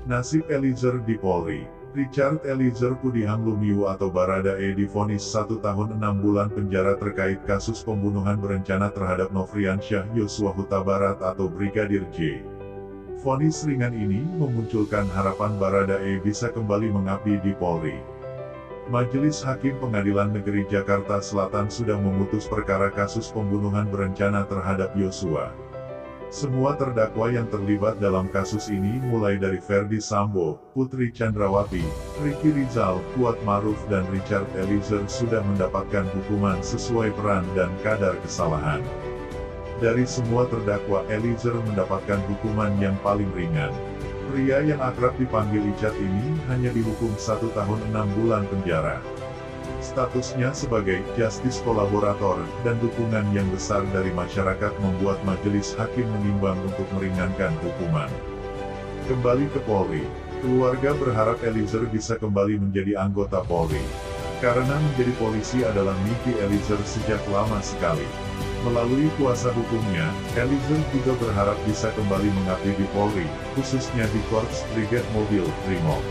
Nasib Eliezer di Polri. Richard Eliezer Pudihang Lumiu atau Baradae divonis 1 tahun 6 bulan penjara terkait kasus pembunuhan berencana terhadap Nofriansyah Yosua Huta Barat atau Brigadir J. Vonis ringan ini memunculkan harapan Baradae bisa kembali mengabdi di Polri. Majelis Hakim Pengadilan Negeri Jakarta Selatan sudah memutus perkara kasus pembunuhan berencana terhadap Yosua. Semua terdakwa yang terlibat dalam kasus ini mulai dari Ferdy Sambo, Putri Chandrawati, Ricky Rizal, Kuat Maruf dan Richard Eliezer sudah mendapatkan hukuman sesuai peran dan kadar kesalahan. Dari semua terdakwa, Eliezer mendapatkan hukuman yang paling ringan. Pria yang akrab dipanggil Icat ini hanya dihukum 1 tahun 6 bulan penjara. Statusnya sebagai justice kolaborator dan dukungan yang besar dari masyarakat membuat majelis hakim menimbang untuk meringankan hukuman. Kembali ke Polri, keluarga berharap Eliezer bisa kembali menjadi anggota Polri. Karena menjadi polisi adalah mimpi Eliezer sejak lama sekali. Melalui kuasa hukumnya, Eliezer juga berharap bisa kembali mengabdi di Polri, khususnya di Korps Brigade Mobil Brimob.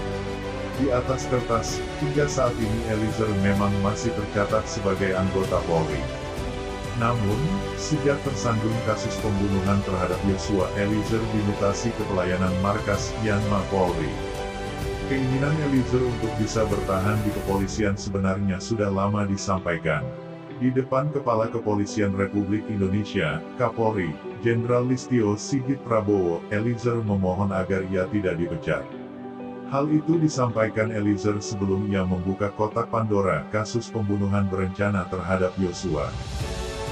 Di atas kertas, hingga saat ini Eliezer memang masih tercatat sebagai anggota Polri. Namun, sejak tersandung kasus pembunuhan terhadap Yosua, Eliezer dimutasi ke pelayanan markas Yanma Polri. Keinginan Eliezer untuk bisa bertahan di kepolisian sebenarnya sudah lama disampaikan. Di depan Kepala Kepolisian Republik Indonesia, Kapolri, Jenderal Listio Sigit Prabowo, Eliezer memohon agar ia tidak dipecat. Hal itu disampaikan Eliezer sebelum ia membuka kotak Pandora kasus pembunuhan berencana terhadap Yosua.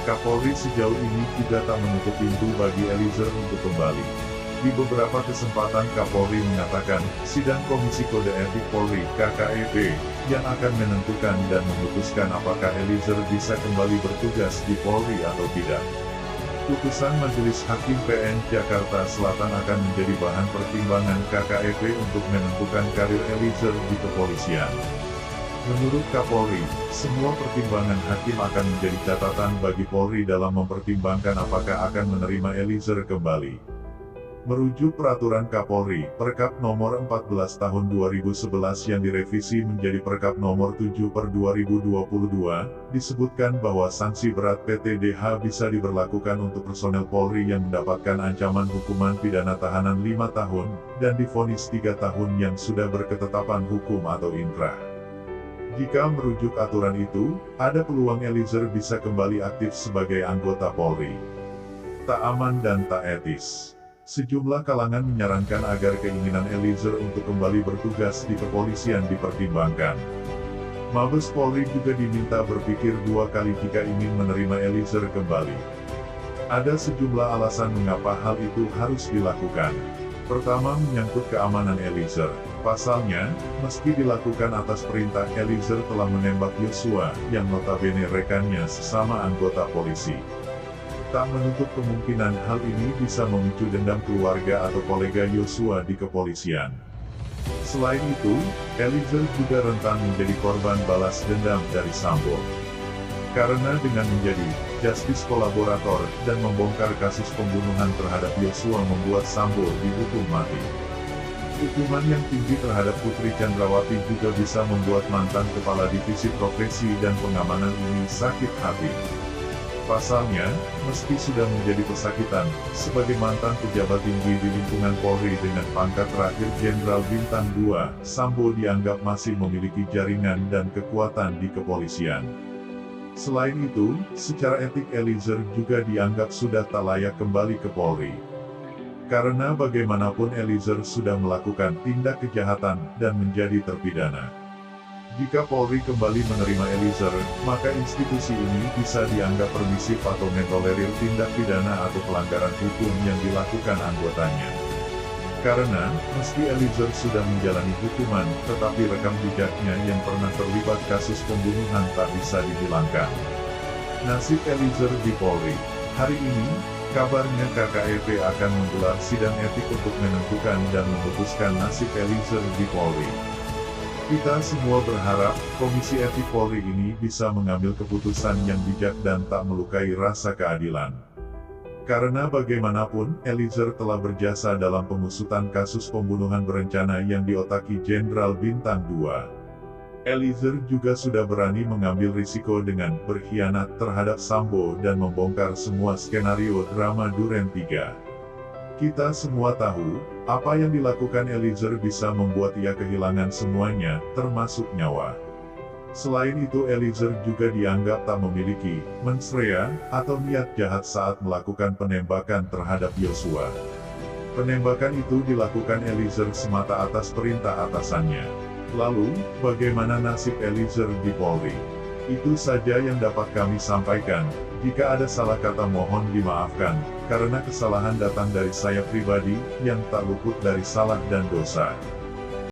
Kapolri sejauh ini juga tak menutup pintu bagi Eliezer untuk kembali. Di beberapa kesempatan Kapolri mengatakan, sidang Komisi Kode Etik Polri (KKEP) yang akan menentukan dan memutuskan apakah Eliezer bisa kembali bertugas di Polri atau tidak. Putusan Majelis Hakim PN Jakarta Selatan akan menjadi bahan pertimbangan KKEP untuk menentukan karir Eliezer di kepolisian. Menurut Kapolri, semua pertimbangan hakim akan menjadi catatan bagi Polri dalam mempertimbangkan apakah akan menerima Eliezer kembali. Merujuk Peraturan Kapolri, Perkap Nomor 14 Tahun 2011 yang direvisi menjadi Perkap Nomor 7/2022, disebutkan bahwa sanksi berat PTDH bisa diberlakukan untuk personel Polri yang mendapatkan ancaman hukuman pidana tahanan 5 tahun, dan divonis 3 tahun yang sudah berketetapan hukum atau inkrah. Jika merujuk aturan itu, ada peluang Eliezer bisa kembali aktif sebagai anggota Polri. Tak aman dan tak etis. Sejumlah kalangan menyarankan agar keinginan Eliezer untuk kembali bertugas di kepolisian dipertimbangkan. Mabes Polri juga diminta berpikir 2 kali jika ingin menerima Eliezer kembali. Ada sejumlah alasan mengapa hal itu harus dilakukan. Pertama, menyangkut keamanan Eliezer. Pasalnya, meski dilakukan atas perintah, Eliezer telah menembak Yosua, yang notabene rekannya sesama anggota polisi. Tak menutup kemungkinan hal ini bisa memicu dendam keluarga atau kolega Yosua di kepolisian. Selain itu, Eliezer juga rentan menjadi korban balas dendam dari Sambo. Karena dengan menjadi justice kolaborator dan membongkar kasus pembunuhan terhadap Yosua membuat Sambo dihukum mati. Hukuman yang tinggi terhadap Putri Chandrawati juga bisa membuat mantan Kepala Divisi Profesi dan Pengamanan ini sakit hati. Pasalnya, meski sudah menjadi pesakitan, sebagai mantan pejabat tinggi di lingkungan Polri dengan pangkat terakhir Jenderal Bintang 2, Sambo dianggap masih memiliki jaringan dan kekuatan di kepolisian. Selain itu, secara etik Eliezer juga dianggap sudah tak layak kembali ke Polri. Karena bagaimanapun Eliezer sudah melakukan tindak kejahatan dan menjadi terpidana. Jika Polri kembali menerima Eliezer, maka institusi ini bisa dianggap permisif atau mentolerir tindak pidana atau pelanggaran hukum yang dilakukan anggotanya. Karena, meski Eliezer sudah menjalani hukuman, tetapi rekam jejaknya yang pernah terlibat kasus pembunuhan tak bisa dihilangkan. Nasib Eliezer di Polri. Hari ini, kabarnya KKEP akan menggelar sidang etik untuk menentukan dan memutuskan nasib Eliezer di Polri. Kita semua berharap, Komisi Etik Polri ini bisa mengambil keputusan yang bijak dan tak melukai rasa keadilan. Karena bagaimanapun, Eliezer telah berjasa dalam pengusutan kasus pembunuhan berencana yang diotaki Jenderal Bintang 2. Eliezer juga sudah berani mengambil risiko dengan berkhianat terhadap Sambo dan membongkar semua skenario drama Duren 3. Kita semua tahu, apa yang dilakukan Eliezer bisa membuat ia kehilangan semuanya, termasuk nyawa. Selain itu Eliezer juga dianggap tak memiliki mensrea atau niat jahat saat melakukan penembakan terhadap Yosua. Penembakan itu dilakukan Eliezer semata atas perintah atasannya. Lalu, bagaimana nasib Eliezer di Polri? Itu saja yang dapat kami sampaikan. Jika ada salah kata mohon dimaafkan, karena kesalahan datang dari saya pribadi, yang tak luput dari salah dan dosa.